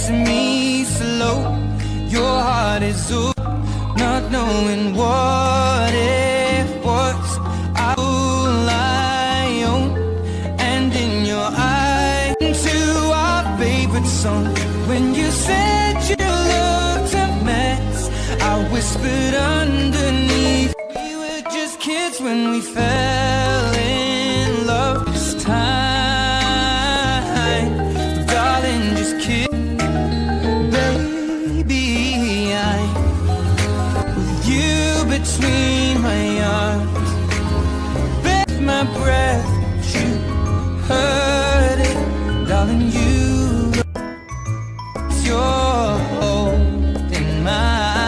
kissing me slow. Your heart is over, not knowing what it was. I will I own, and in your eyes, into our favorite song. When you said you looked a mess, I whispered underneath. We were just kids when we fell in love. This time, darling, just kiss. Baby, I'm with you between my arms. Bet my breath, you heard it, darling, you